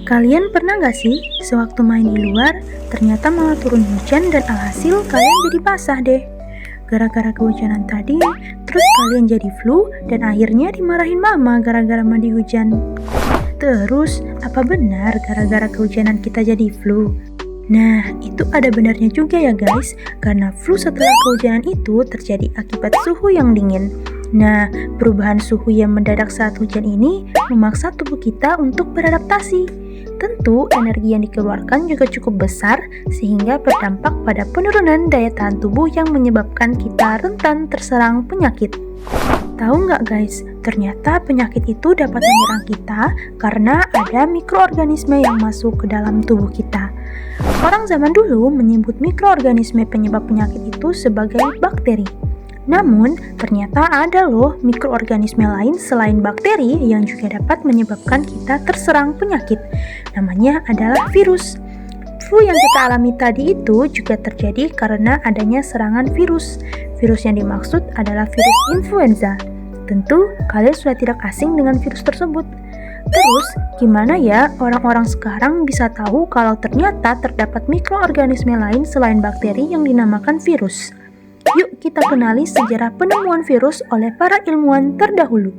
Kalian pernah gak sih sewaktu main di luar ternyata malah turun hujan dan alhasil kalian jadi basah deh? Gara-gara kehujanan tadi, terus kalian jadi flu dan akhirnya dimarahin mama gara-gara mandi hujan. Terus, apa benar gara-gara kehujanan kita jadi flu? Nah, itu ada benarnya juga ya guys, karena flu setelah kehujanan itu terjadi akibat suhu yang dingin. Nah, perubahan suhu yang mendadak saat hujan ini memaksa tubuh kita untuk beradaptasi. Tentu, energi yang dikeluarkan juga cukup besar sehingga berdampak pada penurunan daya tahan tubuh yang menyebabkan kita rentan terserang penyakit. Tahu nggak guys, ternyata penyakit itu dapat menyerang kita karena ada mikroorganisme yang masuk ke dalam tubuh kita. Orang zaman dulu menyebut mikroorganisme penyebab penyakit itu sebagai bakteri. Namun, ternyata ada loh mikroorganisme lain selain bakteri yang juga dapat menyebabkan kita terserang penyakit. Namanya adalah virus. Flu yang kita alami tadi itu juga terjadi karena adanya serangan virus. Virus yang dimaksud adalah virus influenza. Tentu, kalian sudah tidak asing dengan virus tersebut. Terus, gimana ya orang-orang sekarang bisa tahu kalau ternyata terdapat mikroorganisme lain selain bakteri yang dinamakan virus? Yuk kita kenali sejarah penemuan virus oleh para ilmuwan terdahulu.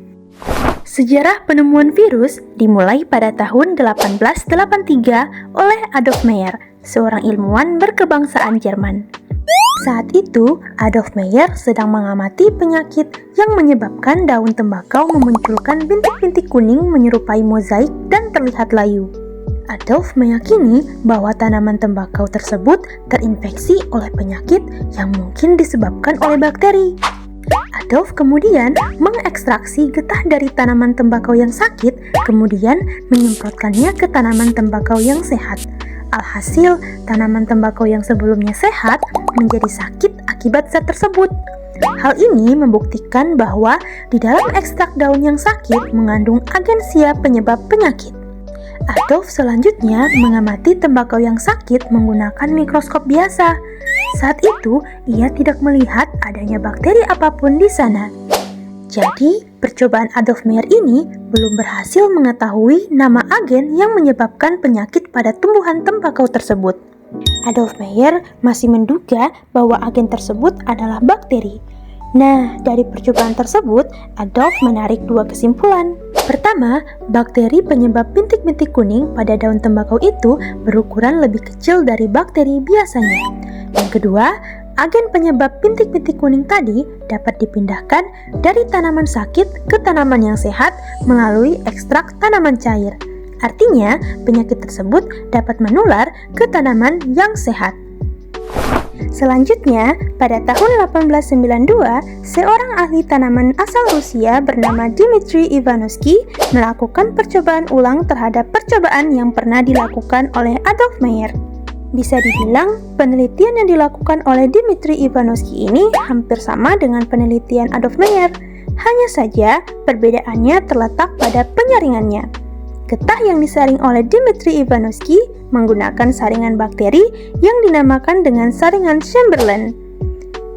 Sejarah penemuan virus dimulai pada tahun 1883 oleh Adolf Meyer, seorang ilmuwan berkebangsaan Jerman. Saat itu, Adolf Meyer sedang mengamati penyakit yang menyebabkan daun tembakau memunculkan bintik-bintik kuning menyerupai mozaik dan terlihat layu. Adolf meyakini bahwa tanaman tembakau tersebut terinfeksi oleh penyakit yang mungkin disebabkan oleh bakteri. Adolf kemudian mengekstraksi getah dari tanaman tembakau yang sakit, kemudian menyemprotkannya ke tanaman tembakau yang sehat. Alhasil, tanaman tembakau yang sebelumnya sehat menjadi sakit akibat zat tersebut. Hal ini membuktikan bahwa di dalam ekstrak daun yang sakit mengandung agensia penyebab penyakit. Adolf selanjutnya mengamati tembakau yang sakit menggunakan mikroskop biasa. Saat itu, ia tidak melihat adanya bakteri apapun di sana. Jadi, percobaan Adolf Meyer ini belum berhasil mengetahui nama agen yang menyebabkan penyakit pada tumbuhan tembakau tersebut. Adolf Meyer masih menduga bahwa agen tersebut adalah bakteri. Nah, dari percobaan tersebut, Adolf menarik dua kesimpulan. Pertama, bakteri penyebab bintik-bintik kuning pada daun tembakau itu berukuran lebih kecil dari bakteri biasanya. Yang kedua, agen penyebab bintik-bintik kuning tadi dapat dipindahkan dari tanaman sakit ke tanaman yang sehat melalui ekstrak tanaman cair. Artinya, penyakit tersebut dapat menular ke tanaman yang sehat. Selanjutnya, pada tahun 1892, seorang ahli tanaman asal Rusia bernama Dmitri Ivanovsky melakukan percobaan ulang terhadap percobaan yang pernah dilakukan oleh Adolf Meyer. Bisa dibilang, penelitian yang dilakukan oleh Dmitri Ivanovsky ini hampir sama dengan penelitian Adolf Meyer. Hanya saja, perbedaannya terletak pada penyaringannya. Getah yang disaring oleh Dmitri Ivanovsky menggunakan saringan bakteri yang dinamakan dengan saringan Chamberlain.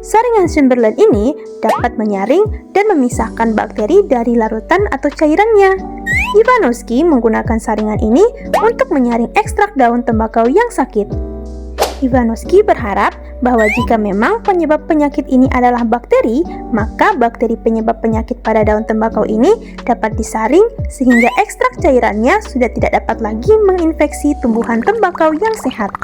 Saringan Chamberlain ini dapat menyaring dan memisahkan bakteri dari larutan atau cairannya. Ivanovsky menggunakan saringan ini untuk menyaring ekstrak daun tembakau yang sakit. Ivanovsky berharap bahwa jika memang penyebab penyakit ini adalah bakteri, maka bakteri penyebab penyakit pada daun tembakau ini dapat disaring sehingga ekstrak cairannya sudah tidak dapat lagi menginfeksi tumbuhan tembakau yang sehat.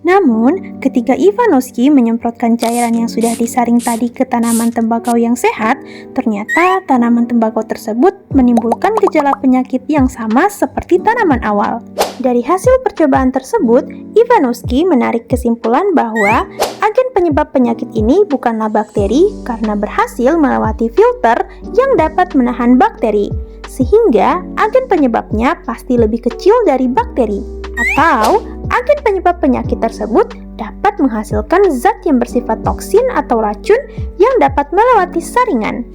Namun, ketika Ivanovsky menyemprotkan cairan yang sudah disaring tadi ke tanaman tembakau yang sehat, ternyata tanaman tembakau tersebut menimbulkan gejala penyakit yang sama seperti tanaman awal. Dari hasil percobaan tersebut, Ivanovsky menarik kesimpulan bahwa agen penyebab penyakit ini bukanlah bakteri karena berhasil melewati filter yang dapat menahan bakteri, sehingga agen penyebabnya pasti lebih kecil dari bakteri. Atau, agen penyebab penyakit tersebut dapat menghasilkan zat yang bersifat toksin atau racun yang dapat melewati saringan.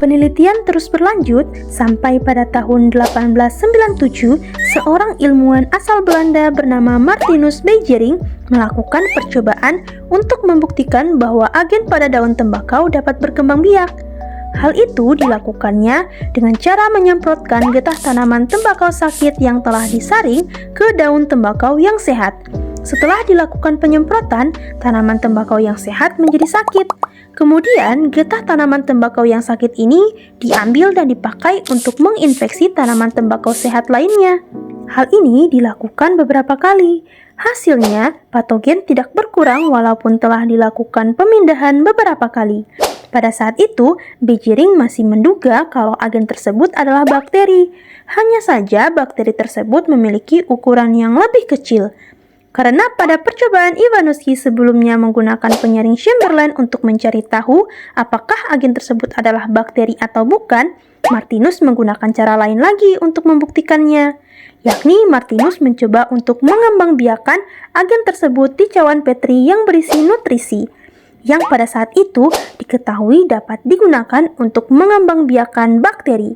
Penelitian terus berlanjut sampai pada tahun 1897, seorang ilmuwan asal Belanda bernama Martinus Beijering melakukan percobaan untuk membuktikan bahwa agen pada daun tembakau dapat berkembang biak. Hal itu dilakukannya dengan cara menyemprotkan getah tanaman tembakau sakit yang telah disaring ke daun tembakau yang sehat. Setelah dilakukan penyemprotan, tanaman tembakau yang sehat menjadi sakit. Kemudian, getah tanaman tembakau yang sakit ini diambil dan dipakai untuk menginfeksi tanaman tembakau sehat lainnya. Hal ini dilakukan beberapa kali. Hasilnya, patogen tidak berkurang walaupun telah dilakukan pemindahan beberapa kali. Pada saat itu, Beijering masih menduga kalau agen tersebut adalah bakteri. Hanya saja bakteri tersebut memiliki ukuran yang lebih kecil. Karena pada percobaan Iwanuski sebelumnya menggunakan penyaring Chamberlain untuk mencari tahu apakah agen tersebut adalah bakteri atau bukan, Martinus menggunakan cara lain lagi untuk membuktikannya. Yakni Martinus mencoba untuk mengembangbiakan agen tersebut di cawan Petri yang berisi nutrisi, yang pada saat itu diketahui dapat digunakan untuk mengembangbiakan bakteri.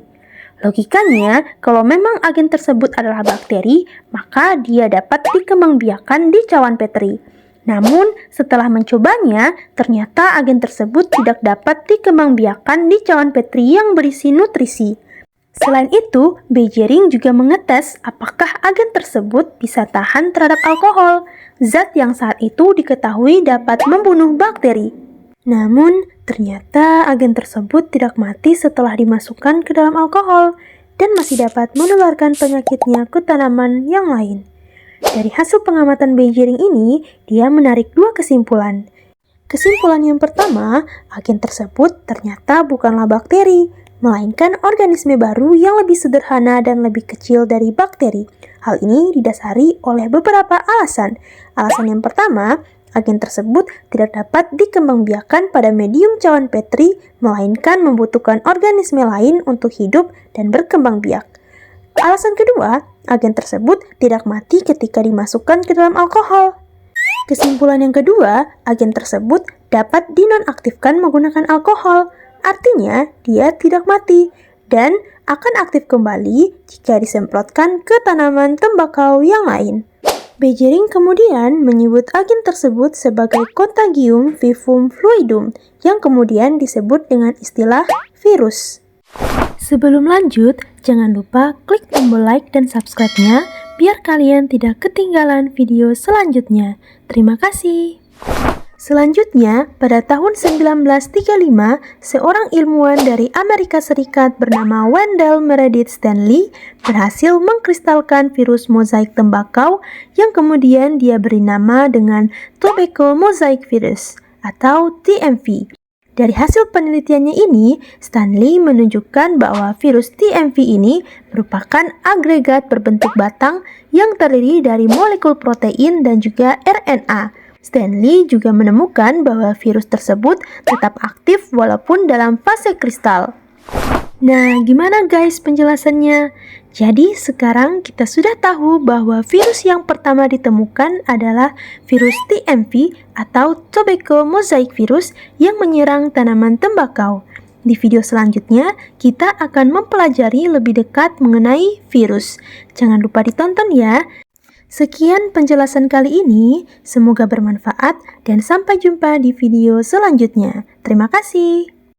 Logikanya, kalau memang agen tersebut adalah bakteri, maka dia dapat dikembangbiakan di cawan Petri. Namun, setelah mencobanya, ternyata agen tersebut tidak dapat dikembangbiakan di cawan Petri yang berisi nutrisi. Selain itu, Beijering juga mengetes apakah agen tersebut bisa tahan terhadap alkohol, zat yang saat itu diketahui dapat membunuh bakteri. Namun, ternyata agen tersebut tidak mati setelah dimasukkan ke dalam alkohol dan masih dapat menularkan penyakitnya ke tanaman yang lain. Dari hasil pengamatan Beijering ini, dia menarik dua kesimpulan. Kesimpulan yang pertama, agen tersebut ternyata bukanlah bakteri, melainkan organisme baru yang lebih sederhana dan lebih kecil dari bakteri. Hal ini didasari oleh beberapa alasan. Alasan yang pertama, agen tersebut tidak dapat dikembangbiakan pada medium cawan Petri, melainkan membutuhkan organisme lain untuk hidup dan berkembang biak. Alasan kedua, agen tersebut tidak mati ketika dimasukkan ke dalam alkohol. Kesimpulan yang kedua, agen tersebut dapat dinonaktifkan menggunakan alkohol. Artinya, dia tidak mati dan akan aktif kembali jika disemprotkan ke tanaman tembakau yang lain. Beijering kemudian menyebut agen tersebut sebagai Contagium vivum fluidum, yang kemudian disebut dengan istilah virus. Sebelum lanjut, jangan lupa klik tombol like dan subscribe-nya biar kalian tidak ketinggalan video selanjutnya. Terima kasih. Selanjutnya, pada tahun 1935, seorang ilmuwan dari Amerika Serikat bernama Wendell Meredith Stanley berhasil mengkristalkan virus mozaik tembakau yang kemudian dia beri nama dengan Tobacco Mosaic Virus atau TMV. Dari hasil penelitiannya ini, Stanley menunjukkan bahwa virus TMV ini merupakan agregat berbentuk batang yang terdiri dari molekul protein dan juga RNA. Stanley juga menemukan bahwa virus tersebut tetap aktif walaupun dalam fase kristal. Nah, gimana guys penjelasannya? Jadi sekarang kita sudah tahu bahwa virus yang pertama ditemukan adalah virus TMV atau Tobacco Mosaic Virus yang menyerang tanaman tembakau. Di video selanjutnya, kita akan mempelajari lebih dekat mengenai virus. Jangan lupa ditonton ya. Sekian penjelasan kali ini, semoga bermanfaat dan sampai jumpa di video selanjutnya. Terima kasih.